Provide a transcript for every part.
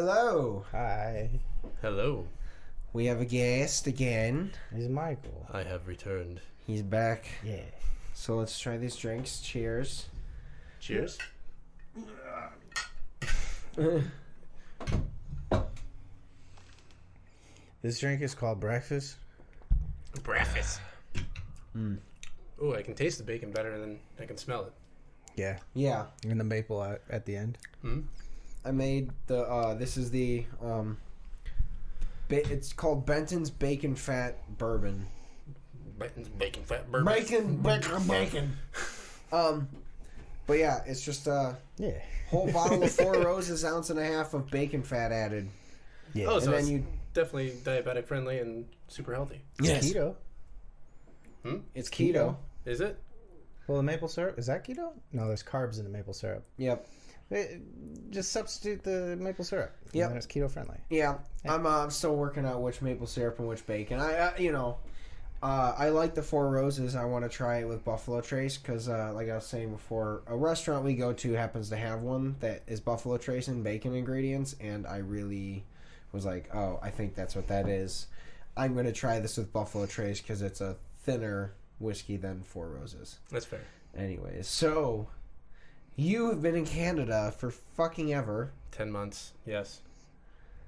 Hello. Hi. Hello. We have a guest again. He's Michael. I have returned. He's back. Yeah. So let's try these drinks. Cheers. Cheers. This drink is called Breakfast. Breakfast. Oh, I can taste the bacon better than I can smell it. Yeah. Yeah. And the maple at the end. I made the, this is the, it's called Benton's Bacon Fat Bourbon. Benton's Bacon Fat Bourbon. Bacon. But yeah, it's just a Yeah. whole bottle of Four Roses, ounce and a half of bacon fat added. Yeah. Oh, And so then it's you, definitely diabetic friendly and super healthy. yes, Keto. it's keto. Is it? Well, the maple syrup, is that keto? No, there's carbs in the maple syrup. Yep. Just substitute the maple syrup. Yep. And then it's keto friendly. Yeah, I'm still working out which maple syrup and which bacon. I like the Four Roses. I want to try it with Buffalo Trace because, like I was saying before, a restaurant we go to happens to have one that is Buffalo Trace and bacon ingredients, and I really was like, oh, I think that's what that is. I'm going to try this with Buffalo Trace because it's a thinner whiskey than Four Roses. That's fair. Anyways, so you have been in Canada for fucking ever. 10 months, yes.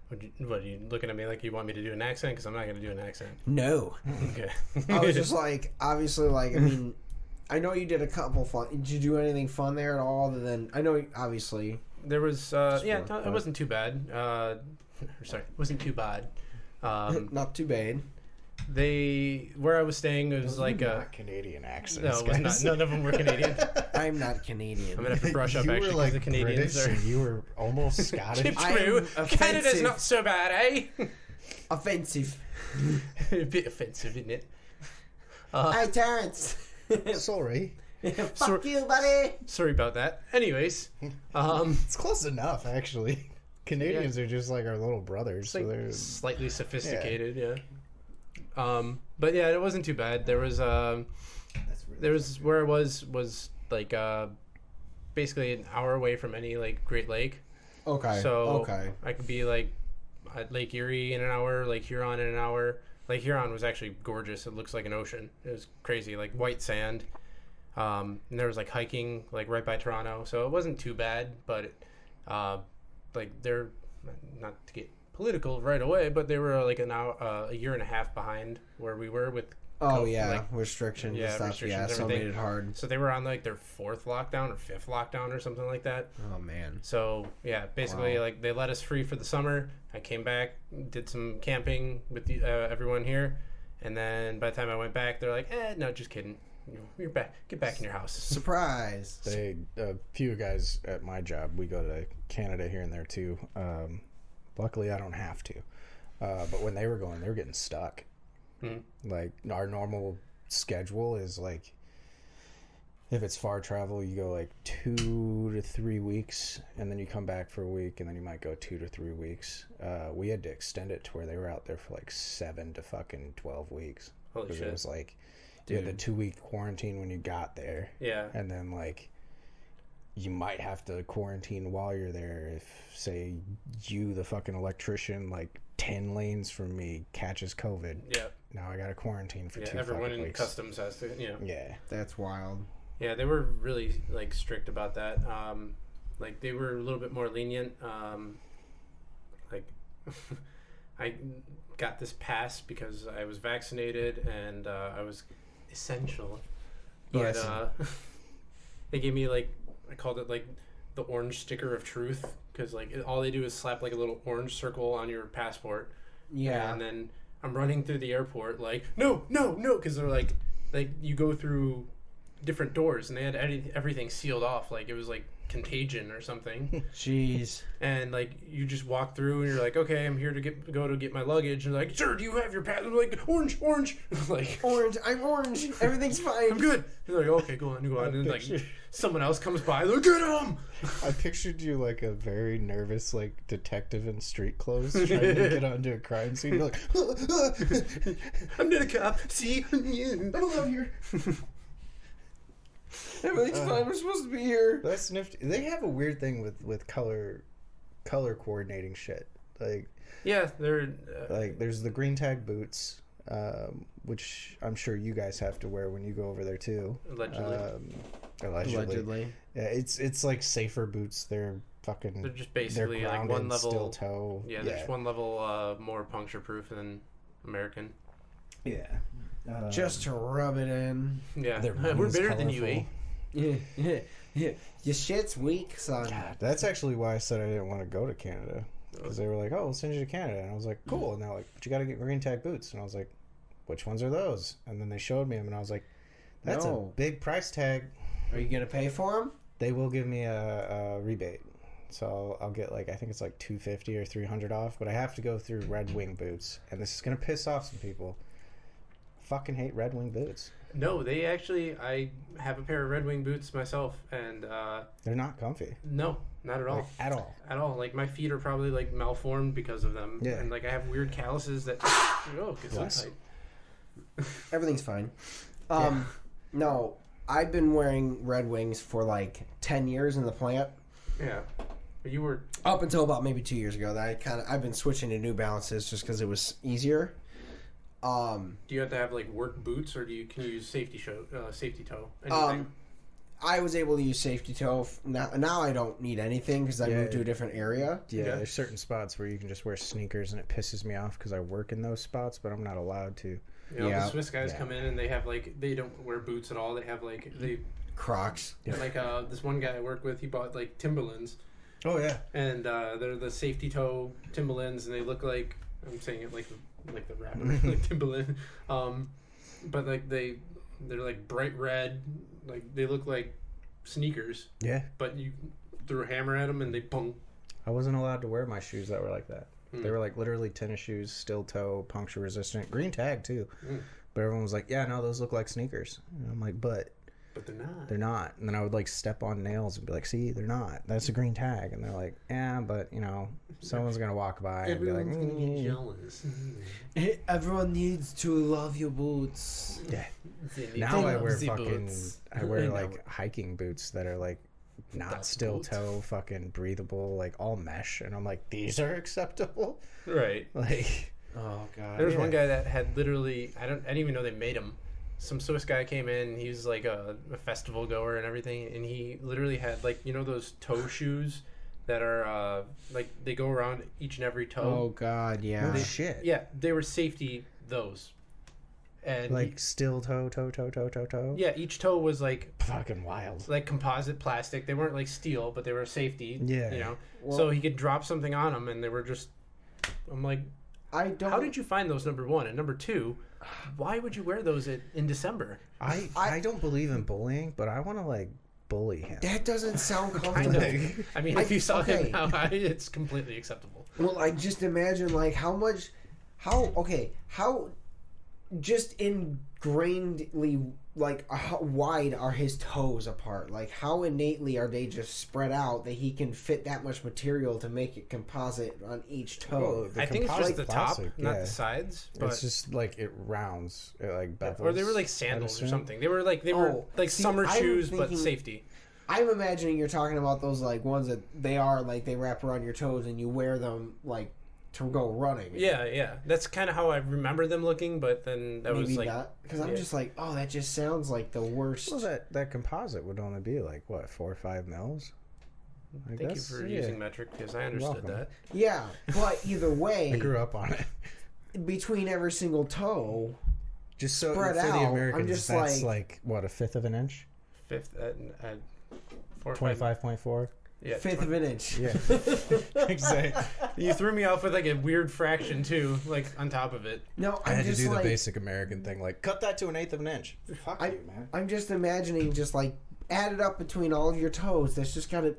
What are you looking at me like you want me to do an accent? Because I'm not going to do an accent. No. Okay. I was just like, obviously, like, I mean, I know you did a couple fun. Did you do anything fun there at all other than, I know, obviously. There was, it wasn't too bad. Sorry, it wasn't too bad. Not too bad. Where I was staying, it was like not Canadian accents. No, it was not. None of them were Canadian. I'm not Canadian. I'm gonna have to brush up You actually were like because the Canadians British are. and you were almost Scottish. True. Canada's not so bad, eh? Offensive. A bit offensive, isn't it? Hi, Terrence. Sorry. Fuck you, buddy. Sorry about that. Anyways, It's close enough, actually. Canadians are just like our little brothers. it's like So they're slightly sophisticated, yeah. But yeah, it wasn't too bad. There was where I was like basically an hour away from any like Great Lake. Okay. So I could be like at Lake Erie in an hour, Lake Huron in an hour. Lake Huron was actually gorgeous. It looks like an ocean. It was crazy, like white sand. And there was like hiking like right by Toronto, so it wasn't too bad. But like they're not to get political right away, but they were like a year and a half behind where we were with restrictions and stuff. restrictions, So made it hard. So they were on like their 4th lockdown or 5th lockdown or something like that. Oh man. So yeah, basically like they let us free for the summer. I came back, did some camping with everyone here, and then by the time I went back, they're like, no, just kidding. You're back. Get back in your house. Surprise. a few guys at my job, we go to Canada here and there too. Luckily, I don't have to. But when they were going, they were getting stuck. Like, our normal schedule is like, if it's far travel, you go like 2 to 3 weeks, and then you come back for a week, and then you might go 2 to 3 weeks. We had to extend it to where they were out there for like 7 to fucking 12 weeks. Holy shit. It was like, you had the 2-week quarantine when you got there. Yeah. And then like, you might have to quarantine while you're there if, say, you, the fucking electrician, like 10 lanes from me, catches COVID. Yeah. Now I got to quarantine for 2 fucking everyone in weeks. customs has to, Yeah. That's wild. Yeah, they were really like strict about that. Like they were a little bit more lenient. Like I got this pass because I was vaccinated and I was essential. But Yes. they gave me like, I called it like the orange sticker of truth, because like all they do is slap like a little orange circle on your passport. Yeah. And then I'm running through the airport like, no, because they're like you go through different doors and they had everything sealed off, like it was like contagion or something. Jeez. And like you just walk through and you're like, okay, I'm here to go to get my luggage, and they're like, sir, do you have your pass? I'm like, orange. Like, Orange. I'm orange. Everything's fine. I'm good. You're like, okay, go on. And then like someone else comes by, they're like, get him. I pictured you like a very nervous like detective in street clothes trying to get onto a crime scene. You're like, I'm not a cop. See, I'm alone here. Everything's fine. We're supposed to be here. that's nifty. They have a weird thing with color color coordinating shit. Like, yeah, they're like there's the green tag boots, which I'm sure you guys have to wear when you go over there too. Allegedly. Yeah, it's like safer boots. They're just basically like one level steel toe. Yeah, they're just one level more puncture proof than American. Yeah. Just to rub it in. Yeah, we're better than you, eh? Yeah. Your shit's weak, son. God, that's actually why I said I didn't want to go to Canada. Because they were like, oh, we'll send you to Canada. And I was like, cool. And they're like, but you got to get green tag boots. And I was like, which ones are those? And then they showed me them. And I was like, that's a big price tag. Are you going to pay for them? They will give me a rebate. So I'll get like, I think it's like $250 or $300 off. But I have to go through Red Wing boots. And this is going to piss off some people. Fucking hate Red Wing boots. No, they actually, I have a pair of Red Wing boots myself, and they're not comfy. No, not at all. Like, at all. At all. Like, my feet are probably like malformed because of them. Yeah. And like I have weird calluses that get so tight. Everything's fine. No, I've been wearing Red Wings for like 10 years in the plant. Yeah. But you were up until about maybe 2 years ago. That I've been switching to New Balances just because it was easier. Do you have to have like work boots, or can you use safety toe? Anything? I was able to use safety toe. Now I don't need anything because I moved to a different area. Yeah, there's certain spots where you can just wear sneakers, and it pisses me off because I work in those spots, but I'm not allowed to. You know, the Swiss guys come in and they have like, they don't wear boots at all. They have like Crocs. Like this one guy I work with, he bought like Timberlands. Oh yeah. And they're the safety toe Timberlands, and they look like, I'm saying it like the rapper, like Timberland, but like they're like bright red, like they look like sneakers. Yeah. But you threw a hammer at them and they boom. I wasn't allowed to wear my shoes that were like that. They were like literally tennis shoes, steel toe, puncture resistant, green tag too. But everyone was like, "Yeah, no, those look like sneakers." And I'm like, "But they're not. They're not." And then I would like step on nails and be like, "See, they're not. That's a green tag." And they're like, "Yeah, but you know, someone's gonna walk by and be like, gonna be jealous." Everyone needs to love your boots. Yeah. Now I wear like hiking boots that are like not steel toe, fucking breathable, like all mesh, and I'm like, these are acceptable, right? Like, oh god. There was one guy that had literally, I didn't even know they made them. Some Swiss guy came in. He was like a festival goer and everything, and he literally had like, you know, those toe shoes that are like they go around each and every toe. Oh god, yeah. Shit. Yeah, they were safety those. And like steel toe. Yeah, each toe was like fucking wild. Like composite plastic. They weren't like steel, but they were safety. Yeah. You know, well, so he could drop something on them, and they were just. I'm like, how did you find those? Number one, and number two, why would you wear those in December? I don't believe in bullying, but I want to like bully him. That doesn't sound comfortable. I mean, if you saw him now, it's completely acceptable. Well, I just imagine like how just ingrainedly like how wide are his toes apart? Like how innately are they just spread out that he can fit that much material to make it composite on each toe? I think it's just the top, not the sides. But it's just like it rounds, it like bevels. Or they were like sandals or something. They were like summer shoes, but safety. I'm imagining you're talking about those like ones that they wrap around your toes and you wear them like to go running. Yeah. That's kind of how I remember them looking, but then that was like... Because I'm just like, oh, that just sounds like the worst. Well, that composite would only be like, what, 4 or 5 mils? Thank you for using metric, because I understood that. Yeah, but either way... I grew up on it. Between every single toe, just so spread for out, the Americans, I'm just that's like, what, 1/5 of an inch? 25.4? Yeah, 1/5 of an inch. Yeah, exactly. You threw me off with like a weird fraction too, like on top of it. No, I had to do the basic American thing, like cut that to 1/8 of an inch. Fuck you, man. I'm just imagining just like add it up between all of your toes. That's just gotta,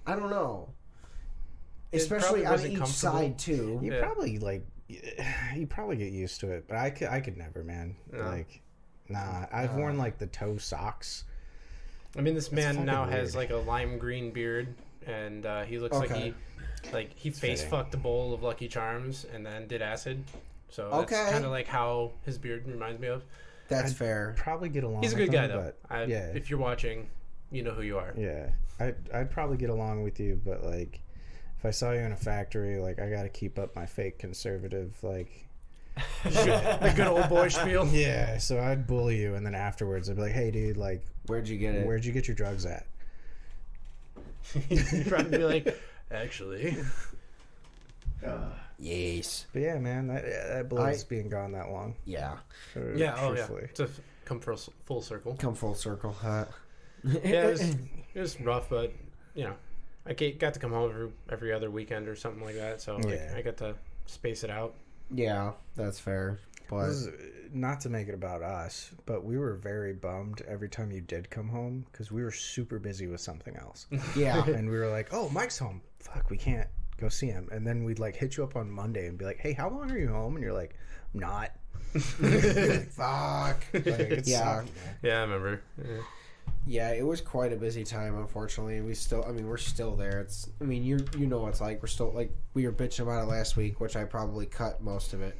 I don't know. Especially on each side too. You probably get used to it, but I could never, man. No. Like, nah. I've worn like the toe socks. I mean, this man now has like a lime green beard, and he looks like he face fucked a bowl of Lucky Charms and then did acid. So that's kind of like how his beard reminds me of. That's fair. Probably get along. He's a good guy though. But, if you're watching, you know who you are. Yeah, I'd probably get along with you, but like, if I saw you in a factory, like, I gotta keep up my fake conservative, like, the good old boy spiel. yeah. So I'd bully you, and then afterwards I'd be like, hey, dude, like, Where'd you get it? where'd you get your drugs at? You're trying to be like, actually. Yes. But yeah, man, that blows being gone that long. Yeah. Yeah, truthfully. To come full circle. Come full circle, huh? Yeah, it was rough, but, you know, I got to come home every other weekend or something like that, so like, I got to space it out. Yeah, that's fair. But This is, not to make it about us, but we were very bummed every time you did come home because we were super busy with something else. yeah. And we were like, oh, Mike's home. Fuck, we can't go see him. And then we'd like hit you up on Monday and be like, hey, how long are you home? And you're like, I'm not. Like, fuck. Like, it Yeah. sucked, man. Yeah, I remember. Yeah, it was quite a busy time, unfortunately. We're still there. You know what it's like. We're still, like, we were bitching about it last week, which I probably cut most of it.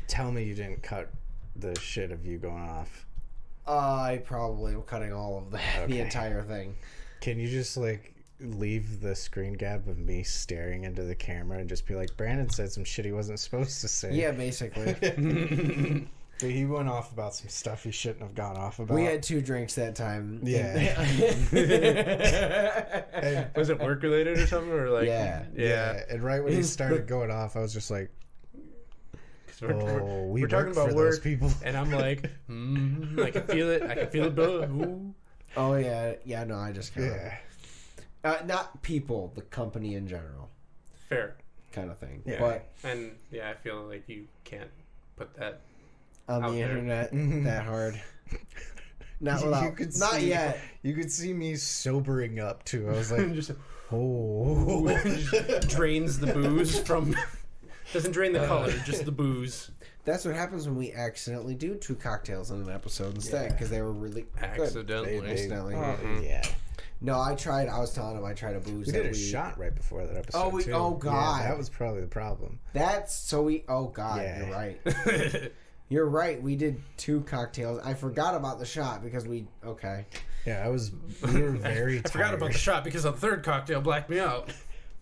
Tell me you didn't cut the shit of you going off. I probably am cutting all of that, the Okay. entire thing. Can you just, like, leave the screen gap of me staring into the camera and just be like, Brandon said some shit he wasn't supposed to say? Yeah, basically. Dude, he went off about some stuff he shouldn't have gone off about. We had 2 drinks that time. Yeah. Was it work related or something? Or like, Yeah. And right when he started going off, I was just like, 'Cause we're talking about for work, those people. and I'm like, I can feel it. I can feel it, bro. Ooh. Oh, yeah. Yeah, no, I just kind of... Yeah. not people, the company in general Fair. kind of thing. Yeah. But And yeah, I feel like you can't put that. on Out the there. internet that hard. Not You without, could not see- yet. You could see me sobering up, too. I was like, Just oh. drains the booze from. Doesn't drain the color, just the booze. That's what happens when we accidentally do 2 cocktails in an episode instead, because they were really good. Accidentally. Accidentally. Yeah. No, I was telling him I tried a booze. We that did a shot right before that episode, Oh, too. God. Yeah, that was probably the problem. Oh, God, Yeah. you're right. You're right. We did 2 cocktails. I forgot about the shot because okay. Yeah, we were very tired. I forgot about the shot because the third cocktail blacked me out.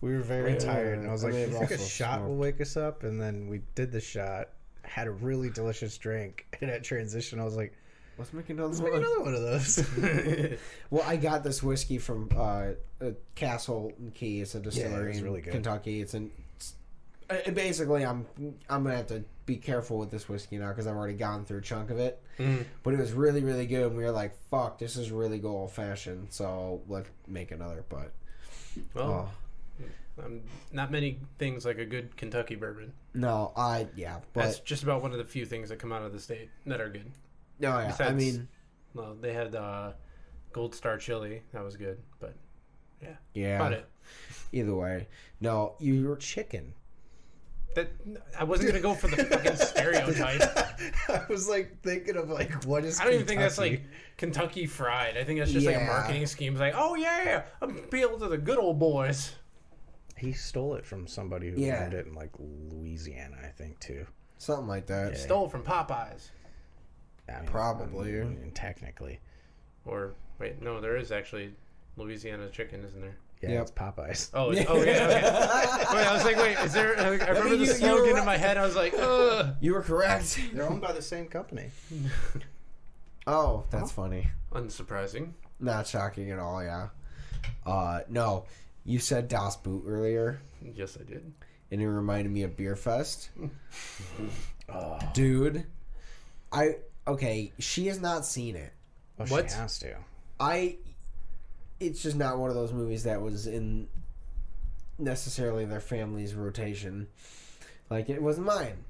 We were very tired, and I was I like, may "You have think a also shot will smoked. wake us up?" And then we did the shot, had a really delicious drink, and at transition, I was like, Let's make another "Let's one. make another one of those." Well, I got this whiskey from Castle and Key. It's a distillery was in really good. Kentucky. Basically, I'm gonna have to be careful with this whiskey now because I've already gone through a chunk of it. But it was really, really good. And we were like, "Fuck, this is really good old fashioned." So let's make another. But Well, not many things like a good Kentucky bourbon. no, but That's just about one of the few things that come out of the state that are good. no, yeah. I Besides- mean, Well, they had Gold Star chili. That was good, but yeah. about it. Either way, no, you were Chicken. That I wasn't gonna go for the fucking stereotype. I was like thinking of like, what is? I don't even think that's Kentucky? like Kentucky Fried. I think that's just like a Yeah. marketing scheme. It's like, oh yeah, I'm appealing to the good old boys. He stole it from somebody who Yeah. learned it in like Louisiana, I think too. something like that. Stole from Popeyes. I mean, Probably. technically. Or wait, no, there is actually Louisiana chicken, isn't there? Yeah, Yep. it's Popeyes. Oh, yeah. Okay. Wait, I was like, wait, is there? I remember the you were slogan right. in my head. I was like, ugh. You were correct. They're owned by the same company. Oh, that's funny. Unsurprising. Not shocking at all. Yeah. No, you said Das Boot earlier, Yes, I did. and it reminded me of Beerfest. Oh, Dude, okay. She has not seen it. oh What? she has to. It's just not one of those movies that was in necessarily their family's rotation. Like, it wasn't mine.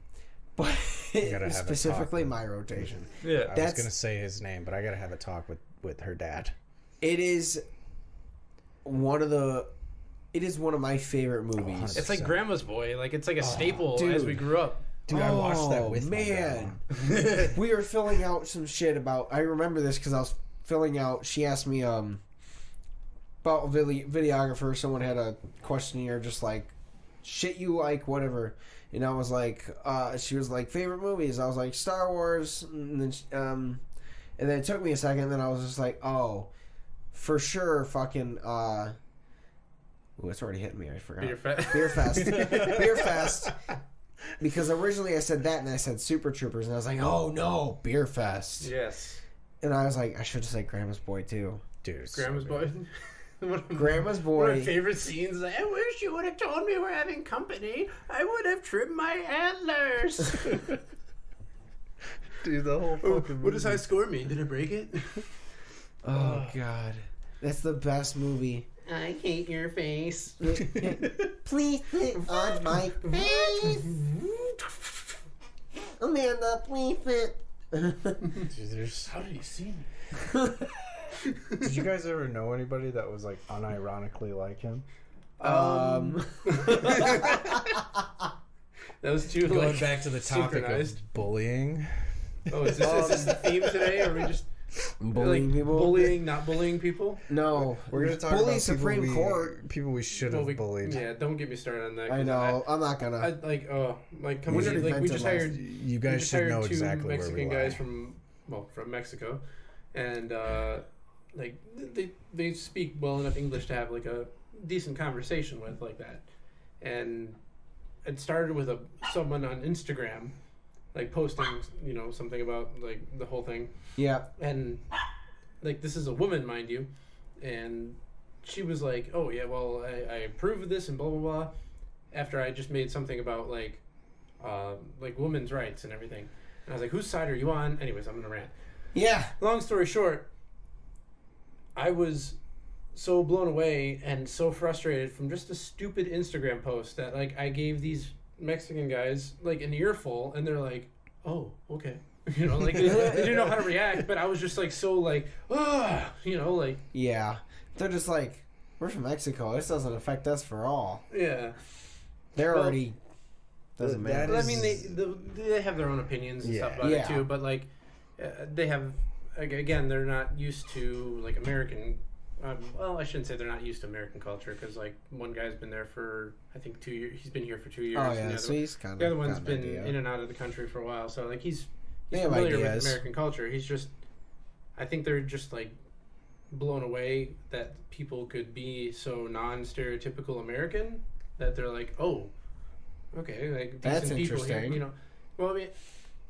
But it gotta was have a specifically talk. my rotation. Yeah. I was That's- gonna say his name, but I gotta have a talk with her dad. It is one of my favorite movies. It's like Grandma's Boy. Like it's like a staple dude. as we grew up. Dude, I watched that Oh, with my man. grandma. We were filling out some shit about. I remember this because I was filling out. She asked me about a videographer. Someone had a questionnaire, just like shit you like, whatever. And I was like, she was like favorite movies. I was like Star Wars, and then it took me a second. Then I was just like, oh, for sure, fucking Ooh, it's already hitting me. I forgot. Beerfest. Beerfest. Because originally I said that and I said Super Troopers and I was like, oh no, Beerfest. Yes. And I was like, I should have said Grandma's Boy too. Dude, Grandma's Boy. Grandma's Boy. One of my favorite scenes. Like, I wish you would have told me we're having company. I would have trimmed my antlers. Dude, the whole fucking What does high score mean? Did I break it? Oh God, that's the best movie. I hate your face. Please sit on my face. Amanda, please sit. How did he see me? Did you guys ever know anybody that was like unironically like him? That was too Going like, back to the topic synchronized. of bullying. Oh, is this the theme today? Or are we just Bullying people? Bullying, not bullying people? No, We're gonna talk Bully about Supreme people Court. people we should have bullied. Yeah, don't get me started on that. I know. I'm not gonna. I like come We on, already like we vented just last- hired. You we guys just should hired know two exactly where Mexican we lie. guys from Mexico, and like they speak well enough English to have like a decent conversation with like that, and it started with someone on Instagram, like posting something about like the whole thing, Yeah. and like this is a woman, mind you, and she was like, oh yeah, well I approve of this and blah blah blah, after I just made something about like women's rights and everything, and I was like, whose side are you on? Anyways, I'm gonna rant. Yeah. Long story short, I was so blown away and so frustrated from just a stupid Instagram post that like I gave these Mexican guys like an earful, and they're like, oh okay. Like they didn't know how to react, but I was just like so like, like Yeah. They're just like, we're from Mexico. This doesn't affect us for all. yeah. They're Well, already doesn't matter. But I mean, they have their own opinions and stuff about it too. But like, they have again, they're not used to like American. Well, I shouldn't say they're not used to American culture, because like one guy's been there for I think 2 years. He's been here for 2 years. Oh and yeah, so he's kind of. the other one's been in and out of the country for a while. So like he's They have familiar with ideas. American culture. He's just, I think they're just like blown away that people could be so non-stereotypical American that they're like, oh, okay, like decent That's people interesting. here. Well, I mean,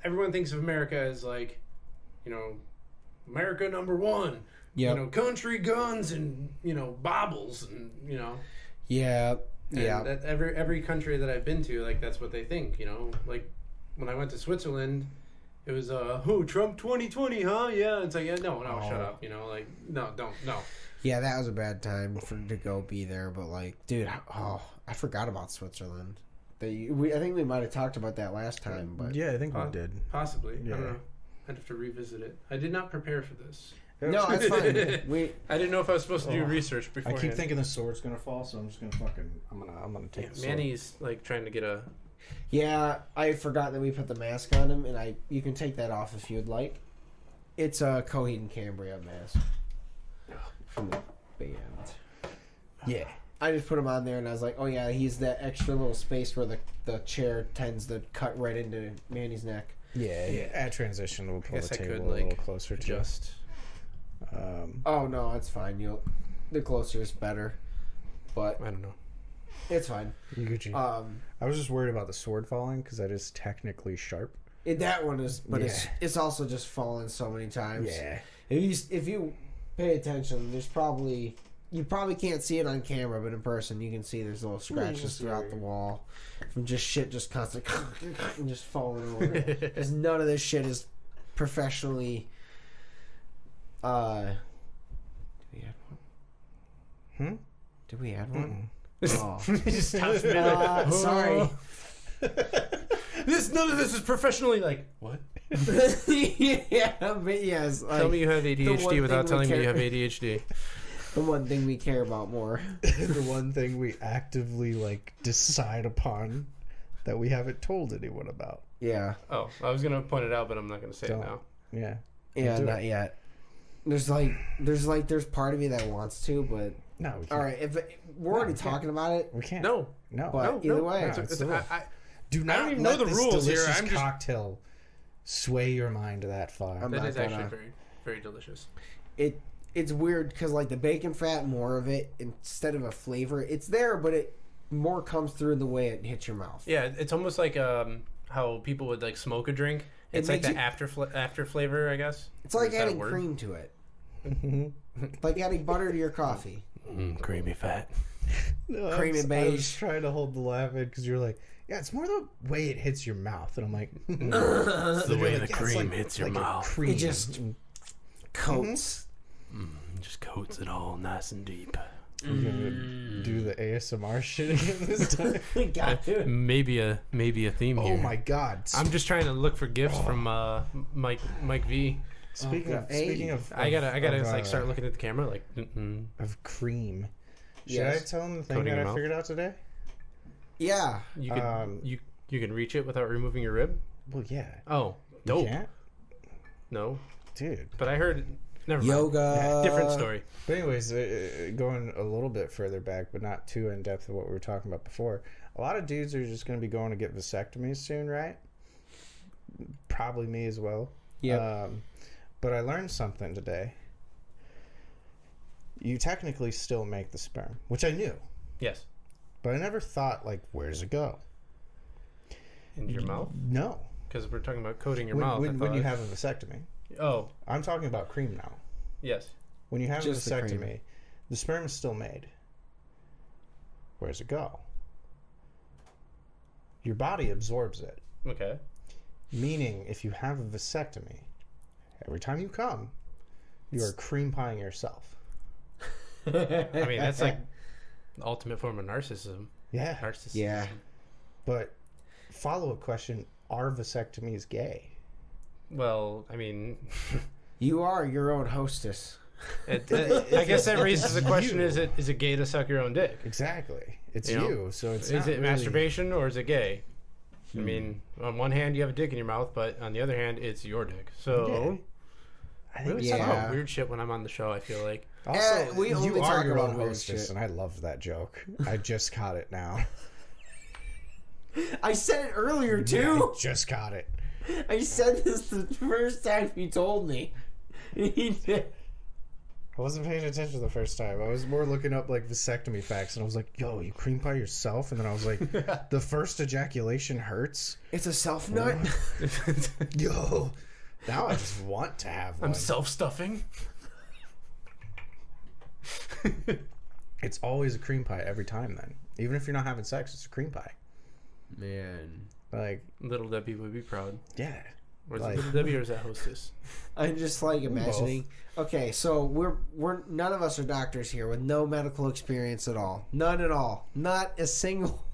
everyone thinks of America as like, America #1. Yep. Country guns and baubles and Yeah. and Yeah. that every country that I've been to, like that's what they think. Like when I went to Switzerland, it was Trump 2020, huh? Yeah. It's like, yeah, no, shut up. Like no, don't, no. Yeah, that was a bad time to go be there. But like, dude, I forgot about Switzerland. I think we might have talked about that last time, but Yeah, I think we did. Possibly. Yeah. I don't know. I'd have to revisit it. I did not prepare for this. no, it's fine. I didn't know if I was supposed to do research I before. keep thinking the sword's gonna fall, so I'm just gonna fucking I'm gonna take the sword. Manny's like trying to get a. Yeah, I forgot that we put the mask on him, and you can take that off if you'd like. It's a Coheed and Cambria mask from the band. Yeah. I just put him on there, and I was like, oh yeah, he's that extra little space where the chair tends to cut right into Manny's neck. Yeah. At transition, we'll pull Guess the I table could, a little like, closer to Just. Oh no, it's fine. The closer is better, but I don't know. it's fine. Gucci. I was just worried about the sword falling because that is technically sharp. That one is, but Yeah. it's also just fallen so many times. Yeah. If you pay attention, you probably can't see it on camera, but in person you can see there's little scratches throughout the wall from just shit just constantly and just falling over. Because none of this shit is professionally. Did we add one? Did we add one? Oh. Sorry. None of this is professionally like what? Yeah, but yes. Tell me you have one ADHD without thing we telling me you care- have ADHD. the one thing we care about more. The one thing we actively decide upon that we haven't told anyone about. Yeah. Oh, I was gonna point it out, but I'm not gonna say it now. Yeah. Yeah, Do not it. yet. There's part of me that wants to, but No, we can't. all right. If we're already we can't. talking about it, We can't. No, No. but either way, It's No, Do I not don't even know let the this rules here. delicious I'm just- cocktail sway your mind that far. I'm that not is actually gonna- very, very delicious. it it's weird because like the bacon fat, more of it instead of a flavor, it's there, but it more comes through the way it hits your mouth. Yeah, it's almost like how people would like smoke a drink. It's like the after flavor, I guess. It's like adding cream to it. Like adding butter to your coffee. Creamy fat. No, Creamy I beige. was trying to hold the laugh in because you're like, yeah, it's more the way it hits your mouth, and I'm like, It's the way the it's cream like- hits your like a mouth. cream. It just coats. Just coats it all nice and deep. We're gonna do the ASMR shit again this time. Got it. Maybe a theme here. Oh my god! I'm just trying to look for gifts from Mike V. Speaking of, I gotta like start looking at the camera like. of cream. Should Yes. I tell him the thing Coating that your I mouth? figured out today? Yeah. You can you can reach it without removing your rib. Well, yeah. Oh, You dope. can't? No, Dude. but I heard. Never mind. Yoga. Different story. But anyways, going a little bit further back, but not too in depth of what we were talking about before. A lot of dudes are just going to be going to get vasectomies soon, right? Probably me as well. Yeah. But I learned something today. You technically still make the sperm, which I knew, Yes. but I never thought like, where does it go? Into your mouth? No. Because we're talking about coating your When, mouth. when you have a vasectomy, Oh, I'm talking about cream now. yes. When you have Just a the vasectomy, cream. the sperm is still made. Where does it go? Your body absorbs it. Okay. Meaning, if you have a vasectomy, every time you come, you are cream pieing yourself. I mean, that's like the ultimate form of narcissism. Yeah. Narcissism. Yeah. But, follow-up question, are vasectomies gay? Well, I mean, You are your own hostess. I guess that raises the question: You. Is it gay to suck your own dick? Exactly. It's You know? you, so it's Is not it really... masturbation or is it gay? I mean, on one hand you have a dick in your mouth, but on the other hand it's your dick. So I we think always Yeah. talk about weird shit when I'm on the show. I feel like Also, we only you talk are your about own weird hostess, shit. and I love that joke. I just caught it now. I said it earlier I too. just caught it. I said this the first time you told me. I wasn't paying attention the first time. I was more looking up like vasectomy facts, and I was like, "Yo, you cream pie yourself?" And then I was like, "The first ejaculation hurts." It's a self nut. Yo, now I just want to have one. I'm self-stuffing. It's always a cream pie every time. Then, even if you're not having sex, it's a cream pie. Man, Like, Little Debbie would be proud. yeah, Or is Like- it Little Debbie or is that Hostess? I'm just like imagining. Okay, so we're none of us are doctors here with no medical experience at all. None at all. Not a single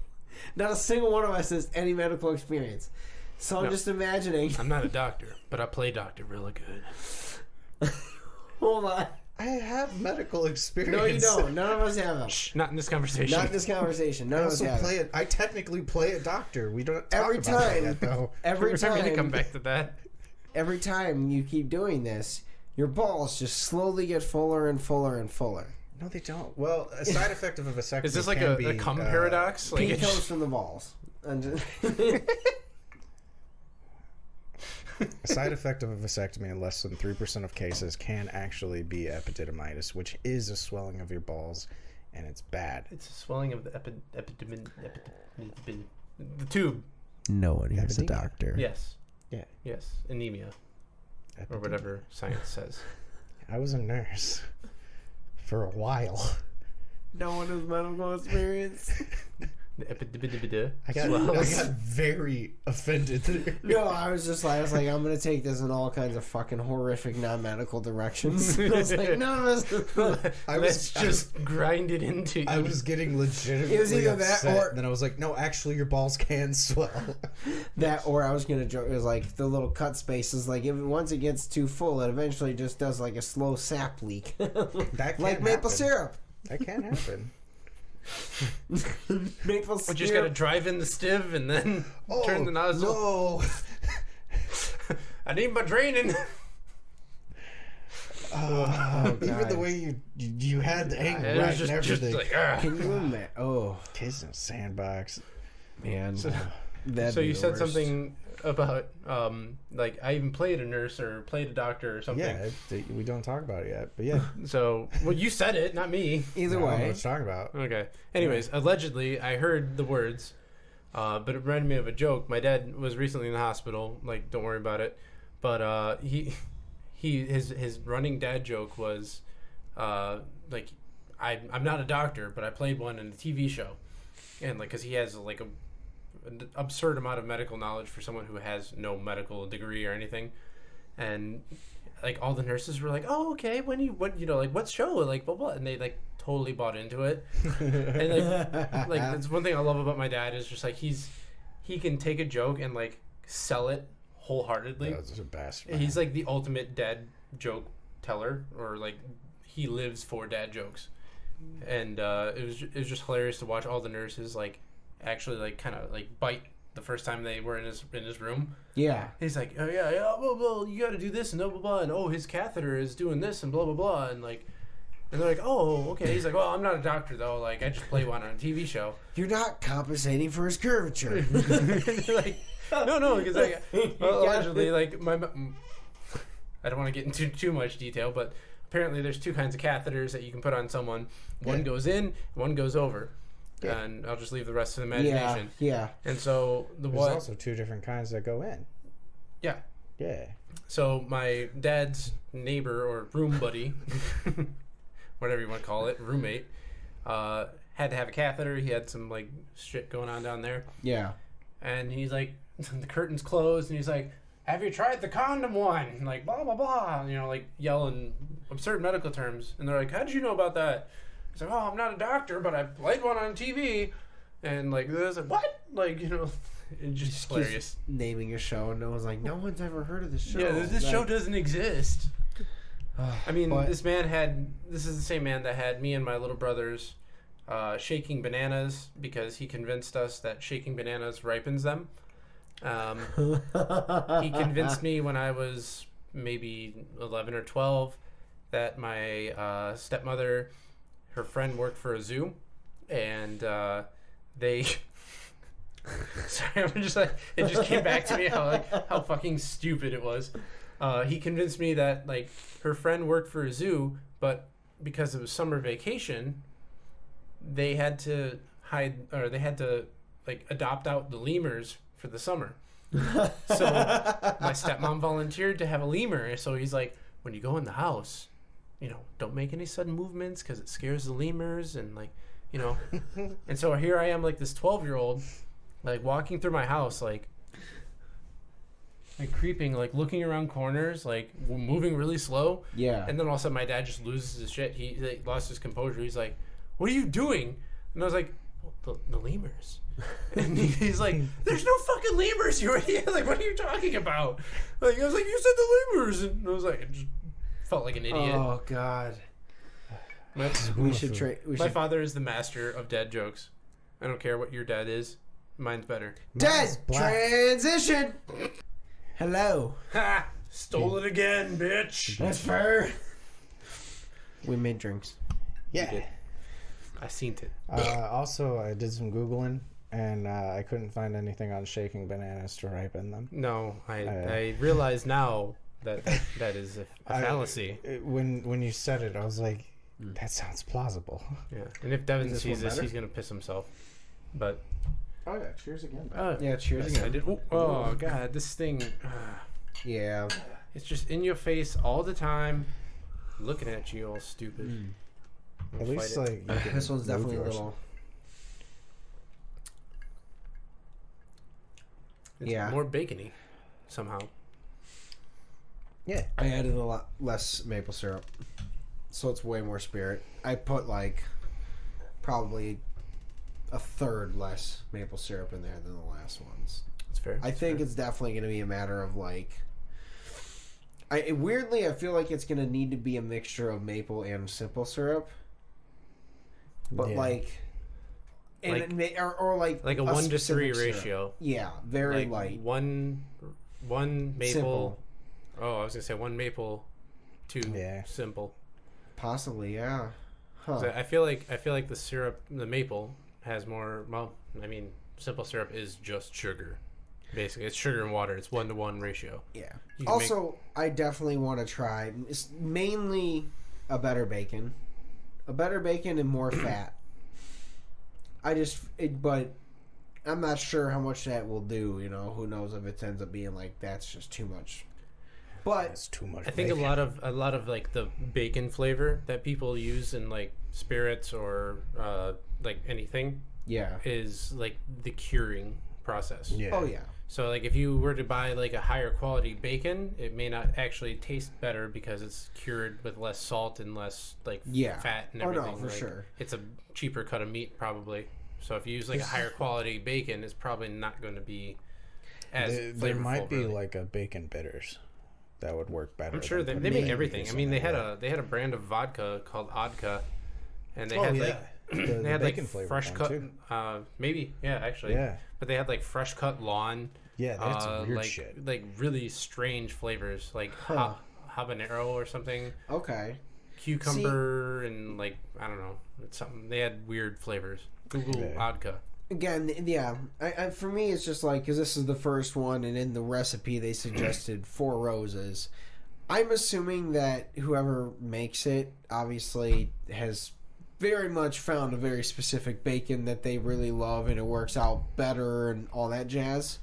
one of us has any medical experience. So I'm No. just imagining. I'm not a doctor, but I play doctor really good. Hold on. I have medical experience. No, you don't. None of us have them. Shh, not in this conversation. Not in this conversation. None I of us also have play it. it. I technically play a doctor. We don't talk Every about that time. yet, though. Every We're going to come time, back to that. every time you keep doing this, your balls just slowly get fuller and fuller and fuller. No, they don't. Well, a side effect of a vasectomy Is this like can a be, cum paradox? Like Pee it's- comes from the balls. And just- A side effect of a vasectomy in less than 3% of cases can actually be epididymitis, which is a swelling of your balls, and it's bad. It's a swelling of the the tube. No one here's a doctor. Yes. Yeah. Yes. Anemia. Or whatever science says. I was a nurse for a while. No one has medical experience. The epidemic. I got very offended there. No, I was like, I'm gonna take this in all kinds of fucking horrific non-medical directions. I was like, none of us. Let's just grind it into. I was getting legitimately It was either that upset, or- and then I was like, no, actually, your balls can swell. That, or I was gonna joke. It was like the little cut spaces. Like once it gets too full, it eventually just does like a slow sap leak, That can like maple happen. syrup. That can happen. Maple We syrup. just gotta drive in the stiv and then turn the nozzle. No. I need my draining. Even the way you had the angle It right was and just everything. like, Can you imagine? Oh Kids in a sandbox. man, That'd So be you the said worst. something about like I even played a nurse or played a doctor or something. Yeah, we don't talk about it yet, but yeah. So well, you said it, not me. Either I don't know way. what you're talking about. Okay. Anyways, allegedly, I heard the words, but it reminded me of a joke. My dad was recently in the hospital. Like, don't worry about it. But his running dad joke was, like, I'm not a doctor, but I played one in a TV show, and like, cause he has like an absurd amount of medical knowledge for someone who has no medical degree or anything, and like all the nurses were like, "Oh, okay. What like what show? Like blah blah," and they like totally bought into it. And like that's one thing I love about my dad is just like he can take a joke and like sell it wholeheartedly. That's a bastard. He's like the ultimate dad joke teller, or like he lives for dad jokes. And it was just hilarious to watch all the nurses like actually like kind of like bite the first time they were in his room. Yeah. He's like, oh yeah, blah blah, you got to do this and blah blah blah, and oh his catheter is doing this and blah blah blah, and like, and they're like, oh okay. He's like, well, I'm not a doctor though. Like I just play one on a TV show. You're not compensating for his curvature. Like, no, because like allegedly like I don't want to get into too much detail, but apparently there's two kinds of catheters that you can put on someone. One goes in, one goes over. Yeah. And I'll just leave the rest to the imagination. Yeah. And so There's also two different kinds that go in. Yeah. Yeah. So my dad's neighbor or room buddy, whatever you want to call it, roommate, had to have a catheter. He had some like shit going on down there. Yeah. And he's like, the curtain's closed, and he's like, have you tried the condom one? And like, blah, blah, blah. You know, like yelling absurd medical terms. And they're like, how did you know about that? He's like, oh, I'm not a doctor, but I played one on TV. And like, there's like, what? Like, you know, it's just hilarious. Naming your show, and no one's like, no one's ever heard of this show. Yeah, this show doesn't exist. I mean, but, this is the same man that had me and my little brothers shaking bananas because he convinced us that shaking bananas ripens them. He convinced me when I was maybe 11 or 12 that my stepmother, her friend worked for a zoo, and they sorry, I'm just like, it just came back to me how fucking stupid it was. He convinced me that like her friend worked for a zoo, but because it was summer vacation, they had to like adopt out the lemurs for the summer. So my stepmom volunteered to have a lemur. So he's like, when you go in the house, you know, don't make any sudden movements because it scares the lemurs, and like, you know. And so here I am, like this 12-year-old, like walking through my house, like creeping, like looking around corners, like moving really slow. Yeah. And then all of a sudden my dad just loses his shit. He like, lost his composure. He's like, what are you doing? And I was like, well, the lemurs. And he's like, there's no fucking lemurs, you idiot. Like, what are you talking about? Like, I was like, you said the lemurs. And I was like, I just felt like an idiot. Oh, God. My father is the master of dad jokes. I don't care what your dad is. Mine's better. Dad, transition. Hello. Ha! Stole it again, bitch. That's fair. We made drinks. Yeah. I seen it. Also, I did some Googling, and I couldn't find anything on shaking bananas to ripen them. No, I realize now that is a fallacy. When you said it, I was like, that sounds plausible. Yeah, and if Devin sees this, he's going to piss himself. But... Oh, yeah, cheers again. Yeah, cheers again. I did. Oh, God, this thing... yeah. It's just in your face all the time, looking at you all stupid. At least, like, this one's definitely a little... It's more bacony, somehow. Yeah. I added a lot less maple syrup, so it's way more spirit. I put, like, probably a third less maple syrup in there than the last ones. That's fair. I think it's definitely going to be a matter of, like... weirdly, I feel like it's going to need to be a mixture of maple and simple syrup. But, like a 1 to 3 ratio. Yeah, very like light. One maple. Simple. Oh, I was gonna say 1 maple, 2 simple. Possibly, yeah. Huh. I feel like the syrup, the maple, has more. Well, I mean, simple syrup is just sugar. Basically, it's sugar and water. It's 1-to-1 ratio. Yeah. Also, I definitely want to try. It's mainly a better bacon and more fat. But I'm not sure how much that will do. You know, who knows if it ends up being like that's just too much. But it's too much. I think a lot of like the bacon flavor that people use in like spirits or like anything. Yeah. Is like the curing process. Yeah. Oh yeah. So, like, if you were to buy, like, a higher quality bacon, it may not actually taste better because it's cured with less salt and less, like, fat and everything. Oh, no, for like, sure. It's a cheaper cut of meat, probably. So, if you use, like, a higher quality bacon, it's probably not going to be as flavorful. There might be, really. like, a bacon bitters that would work better. I'm sure they make everything. I mean, they had a brand of vodka called Odka, and they had, like... they had like fresh cut, maybe, actually. Yeah. But they had like fresh cut lawn. Yeah, they had some weird shit. Like really strange flavors, like habanero or something. Okay. Cucumber and like I don't know, it's something. They had weird flavors. Google vodka. Again, yeah. I for me, it's just like because this is the first one, and in the recipe they suggested 4 roses. I'm assuming that whoever makes it obviously has very much found a very specific bacon that they really love and it works out better and all that jazz.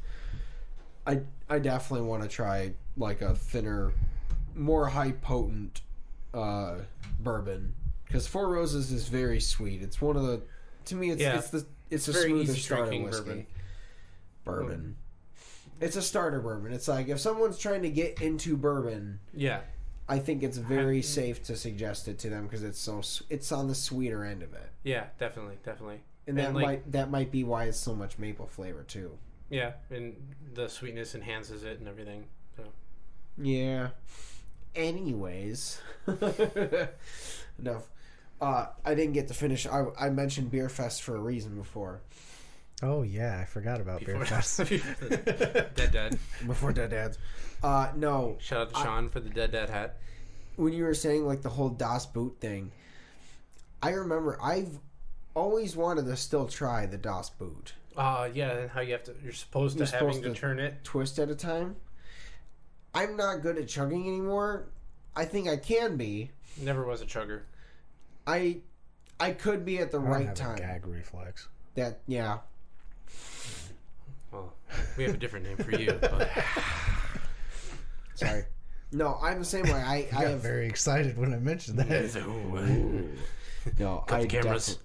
I definitely want to try like a thinner, more high potent bourbon because 4 Roses is very sweet. It's one of the to me it's a smoother starter whiskey. Bourbon. It's a starter bourbon. It's like if someone's trying to get into bourbon. Yeah. I think it's very safe to suggest it to them because it's on the sweeter end of it. Yeah, definitely. And that might be why it's so much maple flavor too. Yeah, and the sweetness enhances it and everything. So. Yeah. Anyways, enough. I didn't get to finish. I mentioned Beerfest for a reason before. Oh yeah, I forgot about Beerfest. Dead Dad. Before Dead Dads. No. Shout out to Sean for the Dead Dad hat. When you were saying like the whole Das Boot thing, I remember I've always wanted to still try the Das Boot. Yeah, and how you're supposed to turn it. Twist at a time. I'm not good at chugging anymore. I think I can be. Never was a chugger. I could be at the right time. A gag reflex. Yeah. Well, we have a different name for you. But... Sorry. No, I'm the same way. I got very excited when I mentioned that. No, Cut the cameras.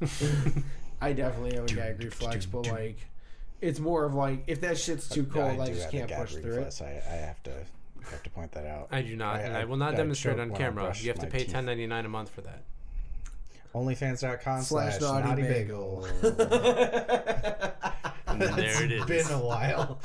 I definitely have a gag reflex, but like, it's more of like if that shit's too cold, I just can't push through it. I have to point that out. I do not, and I will not demonstrate on camera. You have to pay $10.99 a month for that. Onlyfans.com/naughtybagel. And there it is. It's been a while.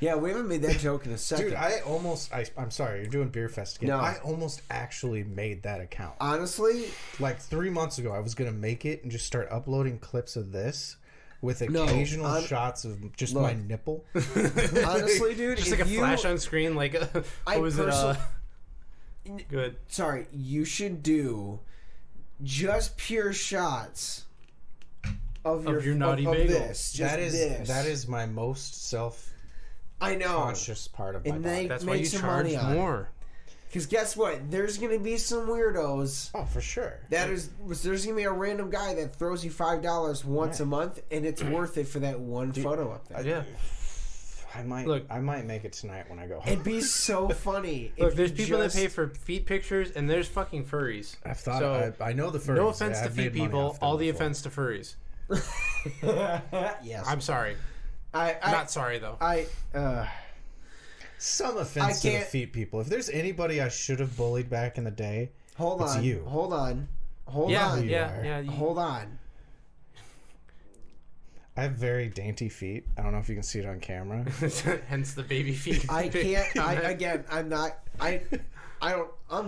Yeah, we haven't made that joke in a second. Dude, I'm sorry, you're doing Beerfest again. No. I almost actually made that account. Honestly? Like 3 months ago, I was going to make it and just start uploading clips of this with occasional shots of just my nipple. Honestly, dude. Just like a flash on screen, like, what was it? Good. Sorry, you should do just pure shots of your naughty bagel. That is my most conscious part of my body. That's why you charge more. Because guess what? There's going to be some weirdos. Oh, for sure. There's going to be a random guy that throws you $5 once a month, and it's worth it for that one photo up there. Yeah. I might make it tonight when I go home. It'd be so funny. Look, there's people that pay for feet pictures, and there's fucking furries. I've thought. I know the furries. No offense to feet people, all the offense to furries. Yes. I'm sorry. I'm not sorry though. Some offense to the feet people. If there's anybody I should have bullied back in the day, it's you. Hold on. Hold on. I have very dainty feet. I don't know if you can see it on camera. Hence the baby feet. I can't. I'm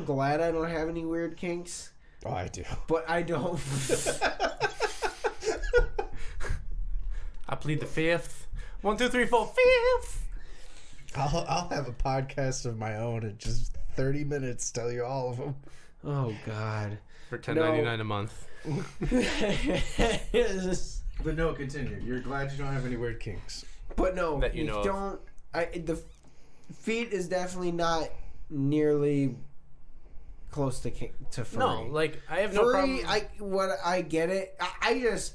glad I don't have any weird kinks. Oh, I do. But I don't. I plead the fifth. 1, 2, 3, 4, fifth. I'll have a podcast of my own in just 30 minutes. Tell you all of them. Oh God. For $10.99 a month. But no, continue. You're glad you don't have any weird kinks. But no, That you know of. don't. The feet is definitely not nearly close to furry. No, like I have no Furry, problem. I get it. I just,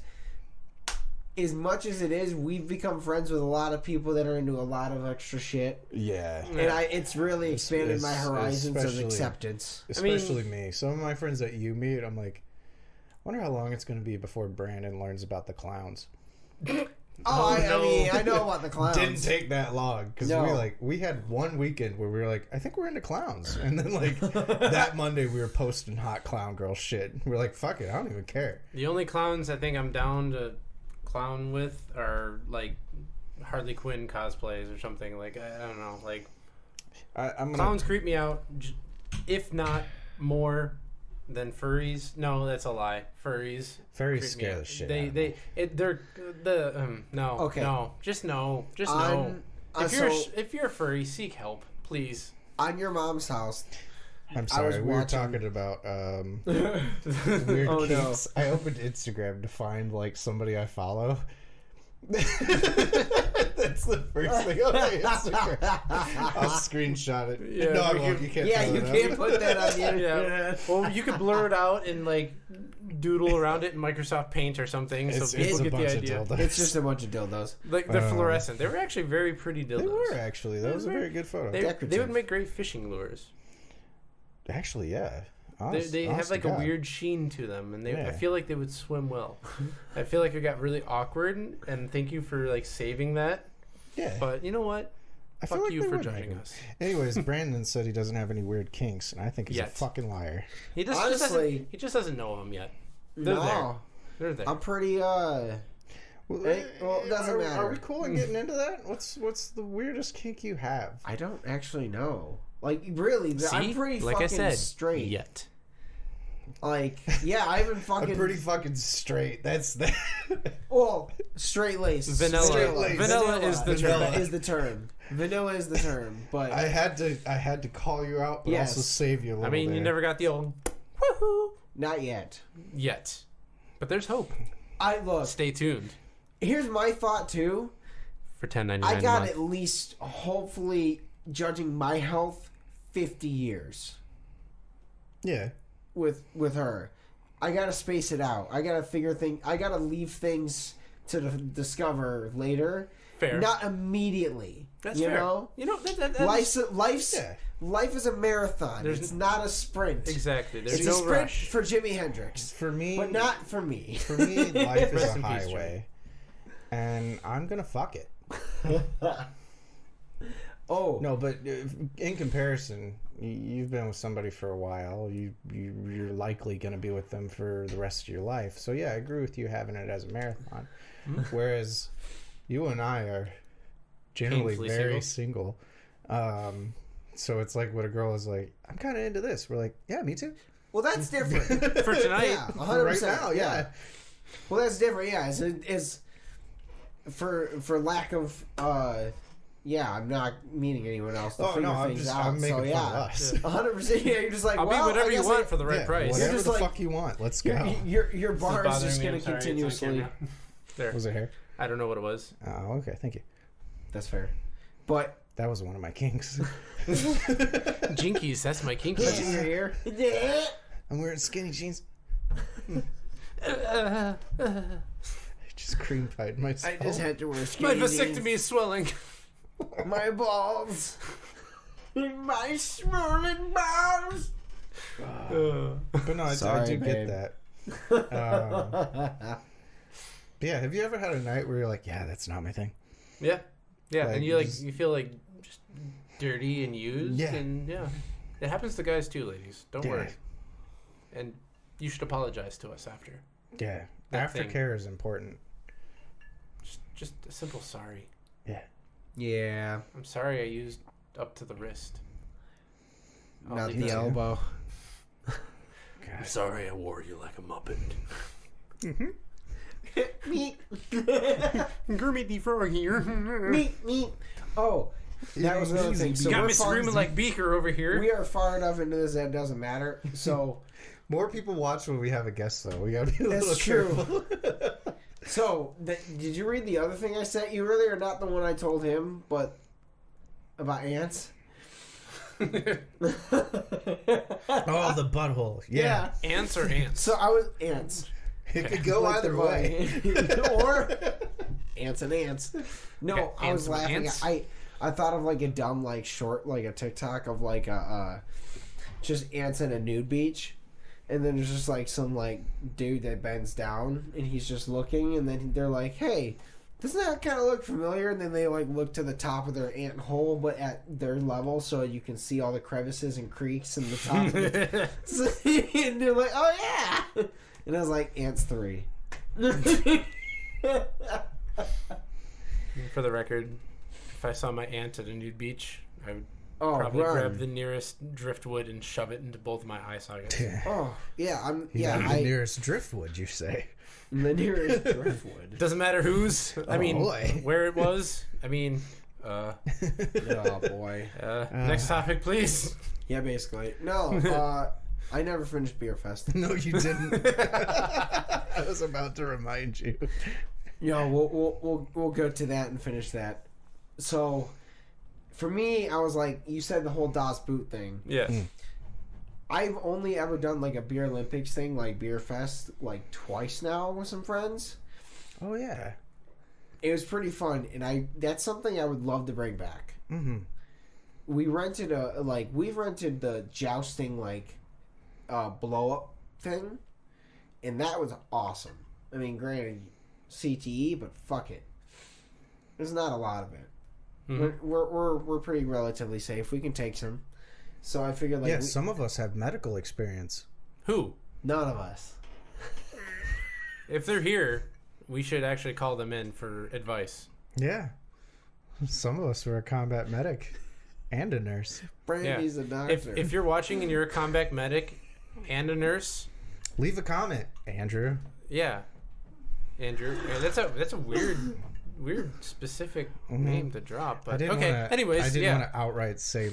as much as it is, we've become friends with a lot of people that are into a lot of extra shit. Yeah. And it's really expanded my horizons of especially- acceptance. Especially me. Some of my friends that you meet, I'm like, I wonder how long it's going to be before Brandon learns about the clowns. I mean, I know about the clowns. Didn't take that long because No. we had one weekend where we were like, I think we're into clowns, and then like that Monday we were posting hot clown girl shit. We're like, fuck it, I don't even care. The only clowns I think I'm down to clown with are like Harley Quinn cosplays or something. Like I don't know. Like I'm gonna, clowns creep me out, if not more than furries. No, that's a lie. Furries Furries creep me scare out. the shit out of me. They're no. Okay. No, just no. If you're a furry, seek help, please. On your mom's house. I'm sorry, we were watching- talking about weird Oh, no. kinks. I opened Instagram to find like somebody I follow. That's the first thing on my Instagram. I'll screenshot it. Yeah, no, I we won't. can- You can't. Yeah, throw you it can't up. put that on the internet. Yeah. Well, you could blur it out and like doodle around it in Microsoft Paint or something, It's so people a get bunch the of idea. dildos. It's just a bunch of dildos. Like they're fluorescent. They were actually very pretty dildos. They were actually. That was a very good photo. They Decorative. would make great fishing lures. Actually, yeah. They have Honest like to a God. weird sheen to them, and I Yeah. feel like they would swim well. I feel like it got really awkward, and thank you for like saving that. Yeah. But you know what? I feel Fuck like you they for would judging make us. them. Anyways, Brandon said he doesn't have any weird kinks, and I think he's a Yet. fucking liar. He just Honestly- he just doesn't know them yet. They're there. No. They're there. I'm pretty, Well, it doesn't matter. Are we cool in getting into that? What's the weirdest kink you have? I don't actually know. Like, really, I'm pretty like fucking I said, straight. Yet. Like, yeah, I haven't fucking... I'm pretty fucking straight. That's that. Well, straight lace. Vanilla. Straight lace. Vanilla is the Vanilla term. is the term. Vanilla is the term, but... I had to call you out, but Yes. also save you a little. I mean, you there. never got the old woohoo Not yet. yet, but there's hope. Look, Stay tuned here's my thought, too. for $10.99 I a got month. at least, hopefully, judging my health, 50 years Yeah. with her. I gotta space it out. I gotta leave things to discover later. Fair. Not immediately. That's you fair. know? You know that's Life is a marathon. It's not a sprint. exactly. There's It's no a sprint rush. for Jimi Hendrix. For me, But not for me. For me, life is Rest a in peace, highway, and I'm gonna fuck it. Oh. No, but in comparison, you've been with somebody for a while. You're likely going to be with them for the rest of your life. So yeah, I agree with you having it as a marathon. Whereas you and I are generally Painfully very single. So it's like when a girl is like, "I'm kind of into this." We're like, "Yeah, me too." Well, that's different. For tonight, Yeah, 100%. Right now, yeah. Well, that's different. Yeah, is for lack of yeah, I'm not meeting anyone else to Oh figure no, things out. I'm making so fun yeah, of us. 100%. Yeah, you're just like, I'll well, be whatever I you guess want for the right Yeah, price. Whatever just the like- fuck you want. Let's go. your bar is just going to continuously. There. Was it hair? I don't know what it was. Oh, okay. Thank you. That's fair, but That was one of my kinks. Jinkies, that's my touching kinkies. your ear. Yeah. I'm wearing skinny jeans. Just cream pied myself. I just had to wear My skinny vasectomy jeans. is swelling. My balls. My swollen balls. But no, I Sorry, do babe. get that. But yeah, have you ever had a night where you're like, yeah, that's not my thing? Yeah, yeah, Like, and you just- you feel like just dirty and used, Yeah. and yeah, it happens to guys too, ladies. Don't Yeah. worry, and you should apologize to us after. Yeah. That thing. Aftercare is important. Just a simple sorry. Yeah. Yeah, I'm sorry I used up to the wrist. I'll not leave the that- elbow. I'm sorry I wore you like a muppet. Meet, Kermit the Frog here. meet. Oh, that was another thing. So Got we're me far, screaming like Beaker over here. we are far enough into this that it doesn't matter. So More people watch when we have a guest, though. We gotta be a That's little true. careful. So, did you read the other thing I sent you earlier? Not the one I told him, but about ants. Oh, the butthole. Yeah. Ants or ants? So I was ants. It could go Like either the way. or ants and ants. No, Okay, I was ants and laughing. ants? I thought of like a dumb like short like a TikTok of like a just ants in a nude beach, and then there's just like some like dude that bends down and he's just looking, and then they're like, "Hey, doesn't that kind of look familiar?" And then they like look to the top of their ant hole, but at their level, so you can see all the crevices and creeks in the top. And they're like, "Oh yeah," and I was like, "Ants 3." For the record, if I saw my aunt at a nude beach, I would Oh, probably run. grab the nearest driftwood and shove it into both my eye sockets. Oh yeah, The nearest driftwood, you say? the nearest driftwood. Doesn't matter whose. I mean, boy. where it was. I mean, Oh boy. next topic, please. Yeah, basically. No, I never finished Beerfest. No, you didn't. I was about to remind you. No, we'll go to that and finish that. So, for me, I was like, you said the whole Das Boot thing. Yes. I've only ever done like a Beer Olympics thing, like Beerfest, like twice now with some friends. Oh yeah. It was pretty fun, and that's something I would love to bring back. Mm-hmm. We've rented the jousting like blow up thing, and that was awesome. I mean, granted, CTE, but fuck it. There's not a lot of it. Mm-hmm. We're pretty relatively safe. We can take some. So I figured like Some of us have medical experience. Who? none of us. If they're here, we should actually call them in for advice. Yeah. Some of us were a combat medic and a nurse. Brandy's a doctor. If you're watching and you're a combat medic and a nurse, Leave a comment, Andrew. yeah, Andrew, yeah, that's a weird specific name to drop. But okay, anyways, I didn't yeah. want to outright say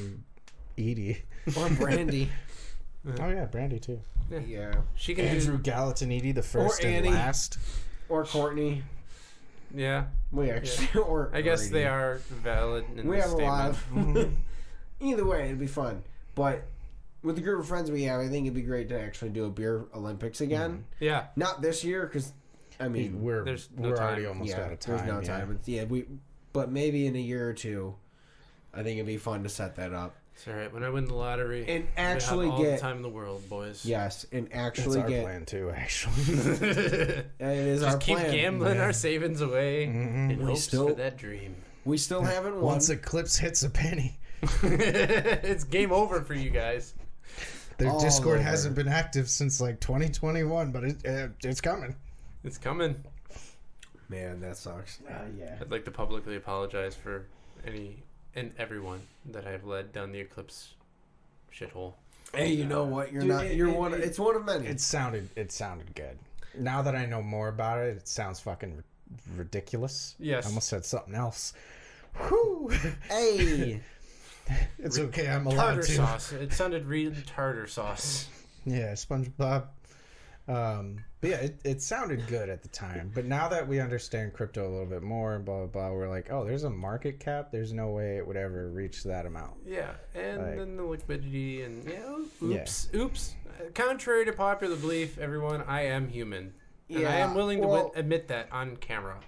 Edie. or Brandy. Oh yeah, Brandy too. Yeah. She can Andrew do, Gallatin Edie, the first Or and Annie. last. Or Courtney. yeah. We actually or I guess Brady. they are valid in We this have a lot statement. of either way, it'd be fun. But with the group of friends we have, I think it'd be great to actually do a beer Olympics again. Yeah, Not this year, because I mean, We're There's no already time. almost out of time. there's no time. It's, but maybe in a year or two, I think it'd be fun to set that up. it's all right. When I win the lottery, And we have actually all get the time in the world, boys. yes, and That's actually our get plan too. Actually, it is Just our keep plan. gambling Yeah. our savings away in We hopes still- for that dream. We still haven't won. once Eclipse hits a penny, It's game over for you guys. their All Discord over. hasn't been active since like 2021, but it's coming. It's coming. Man, that sucks. Yeah. I'd like to publicly apologize for any and everyone that I have led down the Eclipse shithole. Hey, you know what? You're Dude, not. You're one. It's one of many. It sounded good. Now that I know more about it, it sounds fucking ridiculous. Yes. I almost said something else. Whew. Hey. It's okay. I'm allowed Tartar to. sauce. It sounded real tartar sauce. Yeah, SpongeBob. But yeah, it sounded good at the time. But now that we understand crypto a little bit more, blah blah blah, we're like, oh, there's a market cap. There's no way it would ever reach that amount. Yeah, and Like- then the liquidity and oops. Contrary to popular belief, everyone, I am human. And I am willing to admit that on camera.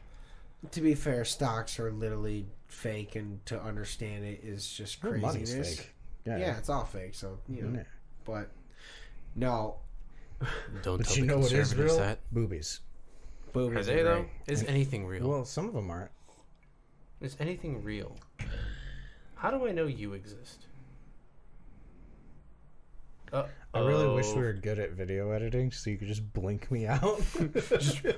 To be fair, stocks are literally fake, and to understand it is just Your money's craziness. fake. Yeah, it's all fake. So Yeah. but no, Don't But you know what is real? Boobies. boobies Are they are though? great. Is anything real? Well, some of them aren't. Is anything real? How do I know you exist? I really wish we were good at video editing, so you could just blink me out. The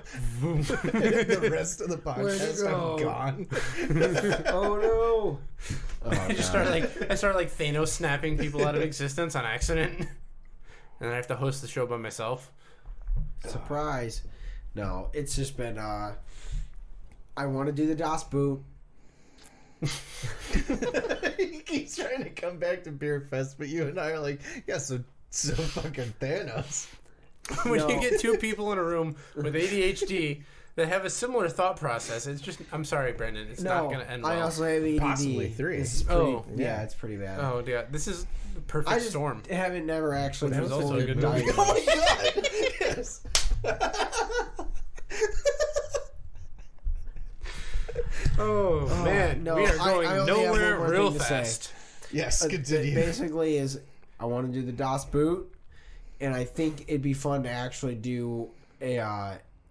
rest of the Where'd it podcast, go? I'm gone. Oh no! Oh, I start like Thanos snapping people out of existence on accident, and I have to host the show by myself. surprise. No, it's just been. I want to do the DOS boot. He keeps trying to come back to Beerfest, but you and I are like, yeah, so fucking Thanos. When No. you get two people in a room with ADHD that have a similar thought process. It's just, I'm sorry, Brendan. It's not going to end well. I also have ADD. Possibly 3. It's pretty, yeah, it's pretty bad. Oh, yeah. This is the perfect storm. I haven't never actually Which was also a good movie. movie. Oh my god! Yes. Oh, man. no, we are I going only have nowhere one more real thing to say. fast. Yes, continue. Basically, is I want to do the DOS boot, and I think it'd be fun to actually do a,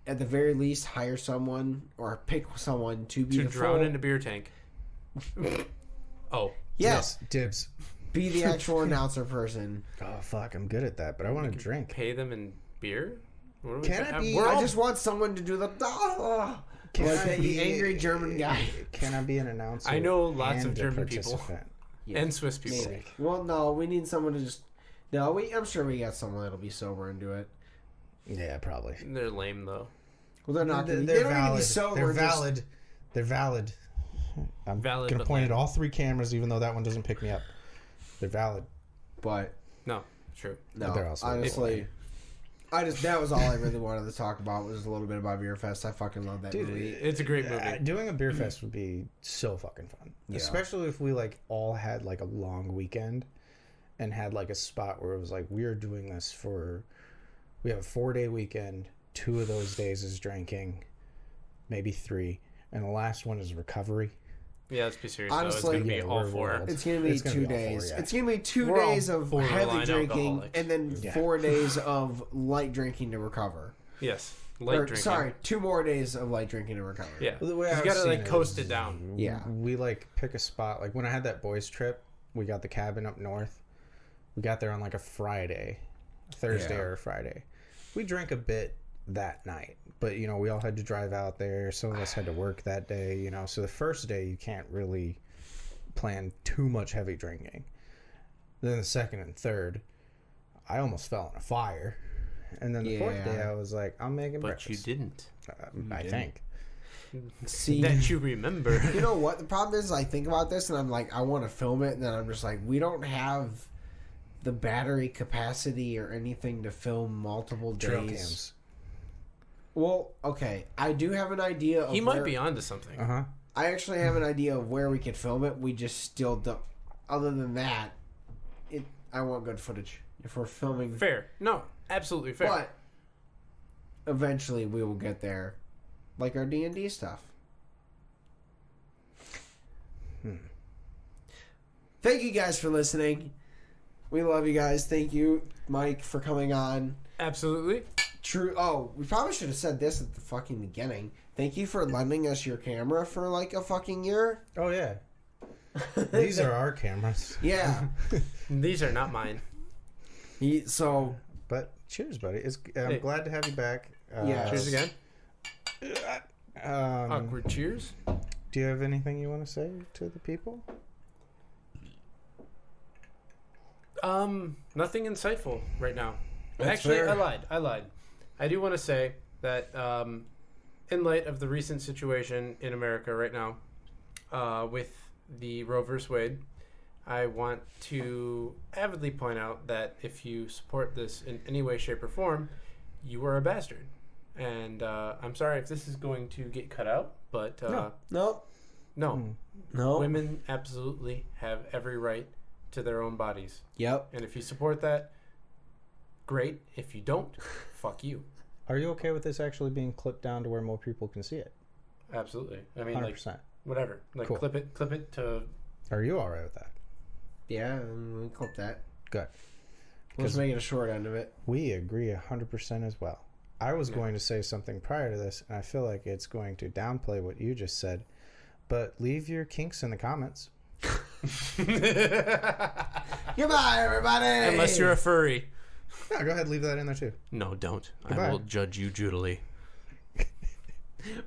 at the very least, hire someone or pick someone to be To the drown full, in a beer tank. Oh. yes, Dibs. be the actual announcer person. Oh fuck, I'm good at that, but I want to drink. Pay them in beer? What are we Can it be- I just want someone to do the Can like I the be- angry German guy. Can I be an announcer? I know lots of and a German people. participant? And Swiss people. Maybe. Well, no, we need someone to just. No, I'm sure we got someone that'll be sober and do it. Yeah, probably. They're lame, though. Well, they're not. They're They don't need to valid. be sober. They're just- valid. They're valid. I'm Valid, gonna but point lame. at all 3 cameras, even though that one doesn't pick me up. They're valid. But No, true. no, They're also honestly, that was all I really wanted to talk about was a little bit about Beerfest. I fucking love that movie. It's a great movie. Doing a beer fest would be so fucking fun, Yeah. especially if we like all had like a long weekend and had like a spot where it was like we are doing this for. We have a 4-day weekend. 2 of those days is drinking, maybe 3, and the last one is recovery. Yeah, let's be serious. Honestly, though. It's going to be yeah, all we're 4. world. It's gonna be It's gonna 2 be all days. 4, yeah. It's gonna be 2 We're all days of borderline heavy drinking alcoholics. and then Yeah. 4 days of light drinking to recover. Yes. Light drinking. Sorry, 2 more days of light drinking to recover. Yeah. Well, the way You I've got to, seen like, it coast is it down. Yeah. We like pick a spot. Like when I had that boys trip, we got the cabin up north. We got there on like a Friday, Thursday Yeah. or a Friday. We drank a bit that night, but you know we all had to drive out there. Some of us had to work that day. You know, so the first day you can't really plan too much heavy drinking. Then the second and third, I almost fell in a fire. And then the 4th day, I was like, I'm making But breakfast. you didn't. I think. See, That you remember. you know what? The problem is, I think about this and I'm like, I want to film it, and then I'm just like, we don't have the battery capacity or anything to film multiple Trail days. cams. Well, okay, I do have an idea of He might where- be onto something. Uh huh. I actually have an idea of where we could film it. We just still don't. Other than that, I want good footage if we're filming. Fair. No, absolutely fair. But eventually we will get there, like our D&D stuff. Thank you guys for listening. We love you guys. Thank you, Mike, for coming on. Absolutely. True. Oh, we probably should have said this at the fucking beginning. Thank you for lending us your camera for like a fucking year. Oh yeah. These are our cameras. Yeah. These are not mine. So But cheers, buddy. I'm Hey. glad to have you back. Yeah. Cheers again. Um, Awkward cheers. do you have anything you want to say to the people? Nothing insightful right now. That's Actually, fair. I lied. I do want to say that in light of the recent situation in America right now, with the Roe vs. Wade, I want to avidly point out that if you support this in any way, shape, or form, you are a bastard. And I'm sorry if this is going to get cut out, but no. no. Women absolutely have every right to their own bodies. Yep. And if you support that, great. If you don't, fuck you. Are you okay with this actually being clipped down to where more people can see it? Absolutely. I mean, 100%. like, whatever. Like, Cool. clip it to... Are you all right with that? Yeah, we clip that. Good. Let's make it a short end of it. We agree 100% as well. I was going to say something prior to this, and I feel like it's going to downplay what you just said. But leave your kinks in the comments. Goodbye, everybody. Unless you're a furry. Yeah, go ahead, leave that in there too. No, don't. Goodbye. I will judge you brutally.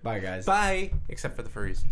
Bye, guys. Bye. Except for the furries.